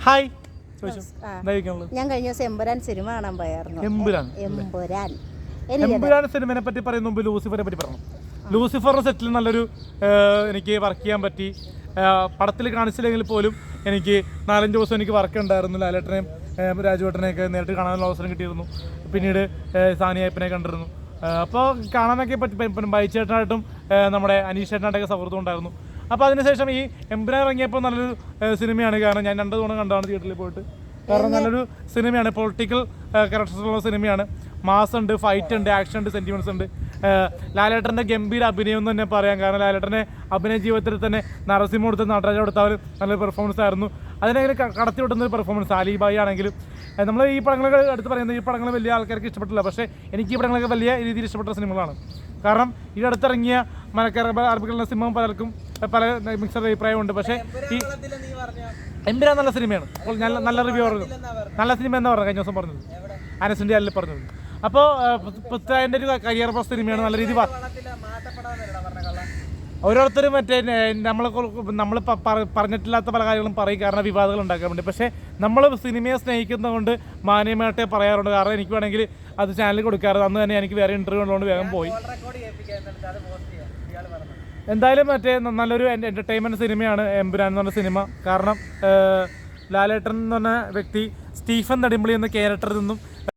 Hi ഞാൻ കഴിഞ്ഞ ദിവസം എമ്പുരാൻ സിനിമ കാണാൻ പോയായിരുന്നു. എമ്പുരാൻ സിനിമയെ പറ്റി പറയുന്ന മുമ്പ് ലൂസിഫറിനെ പറ്റി പറഞ്ഞു. ലൂസിഫറിന്റെ സെറ്റിൽ നല്ലൊരു എനിക്ക് വർക്ക് ചെയ്യാൻ പറ്റി. പടത്തിൽ കാണിച്ചില്ലെങ്കിൽ പോലും എനിക്ക് 4-5 ദിവസം എനിക്ക് വർക്ക് ഉണ്ടായിരുന്നു. ലാലേട്ടനെയും രാജുവേട്ടനെയൊക്കെ നേരിട്ട് കാണാനുള്ള അവസരം കിട്ടിയിരുന്നു. പിന്നീട് സാനിയപ്പനെ കണ്ടിരുന്നു. അപ്പോൾ കാണാനൊക്കെ പറ്റി ബൈച്ചേട്ടനായിട്ടും നമ്മുടെ അനീഷ് ചേട്ടനായിട്ടൊക്കെ സൗഹൃദം ഉണ്ടായിരുന്നു. അപ്പോൾ അതിനുശേഷം ഈ എമ്പുരാൻ ഇറങ്ങിയപ്പോൾ നല്ലൊരു സിനിമയാണ്. കാരണം ഞാൻ 2 തവണ കണ്ടതാണ് തിയേറ്ററിൽ പോയിട്ട്. കാരണം നല്ലൊരു സിനിമയാണ്, പൊളിറ്റിക്കൽ ക്യാരക്ടേഴ്സുള്ള സിനിമയാണ്. മാസ് ഉണ്ട്, ഫൈറ്റ് ഉണ്ട്, ആക്ഷൻ ഉണ്ട്, സെൻറ്റിമെൻറ്റ്സ് ഉണ്ട്. ലാലേട്ടൻ്റെ ഗംഭീര അഭിനയം എന്ന് തന്നെ പറയാം. കാരണം ലാലേട്ടൻ്റെ അഭിനയ ജീവിതത്തിൽ തന്നെ നരസിംഹം കൊടുത്ത നടരാജ കൊടുത്തവർ നല്ലൊരു പെർഫോമൻസ് ആയിരുന്നു. അതിനെങ്കിലും കടത്തി വിട്ടുന്നൊരു പെർഫോമൻസ്. അലിബായി ആണെങ്കിലും നമ്മൾ ഈ പടങ്ങളൊക്കെ എടുത്ത് പറയുന്നത് ഈ പടങ്ങൾ വലിയ ആൾക്കാർക്ക് ഇഷ്ടപ്പെട്ടില്ല. പക്ഷേ എനിക്ക് ഈ പടങ്ങളൊക്കെ വലിയ രീതിയിൽ ഇഷ്ടപ്പെട്ട സിനിമകളാണ്. കാരണം ഈ അടുത്തിറങ്ങിയ അറബികളുടെ സിനിമ പലർക്കും പല മിക്സഡ് അഭിപ്രായമുണ്ട്. പക്ഷേ ഈ എമ്പുരാൻ നല്ല സിനിമയാണ്. അപ്പോൾ നല്ല റിവ്യൂ പറഞ്ഞു. നല്ല സിനിമ എന്നാ പറഞ്ഞത് കഴിഞ്ഞ ദിവസം പറഞ്ഞത്, അനസിൻ്റെ അല്ലെ പറഞ്ഞത്. അപ്പോൾ പൃഥ്വിരാജിൻ്റെ ഒരു കരിയർ ഫസ്റ്റ് സിനിമയാണ്. നല്ല രീതിയിൽ ഓരോരുത്തരും മറ്റേ നമ്മൾ പറഞ്ഞിട്ടില്ലാത്ത പല കാര്യങ്ങളും പറയും. കാരണം വിവാദങ്ങൾ ഉണ്ടാക്കാൻ വേണ്ടി. പക്ഷേ നമ്മൾ സിനിമയെ സ്നേഹിക്കുന്നതുകൊണ്ട് മാന്യമായിട്ടേ പറയാറുണ്ട്. കാരണം എനിക്ക് വേണമെങ്കിൽ അത് ചാനലിൽ കൊടുക്കാറ്. അന്ന് തന്നെ എനിക്ക് വേറെ ഇൻ്റർവ്യൂ ഉള്ളതുകൊണ്ട് വേഗം പോയി. എന്തായാലും മറ്റേ നല്ലൊരു എൻ്റർടൈൻമെൻറ്റ് സിനിമയാണ് എമ്പുരാൻ എന്ന് പറഞ്ഞ സിനിമ. കാരണം ലാലേട്ടൻ എന്ന് പറഞ്ഞ വ്യക്തി സ്റ്റീഫൻ നെടുമ്പള്ളി എന്ന ക്യാരക്ടറിൽ നിന്നും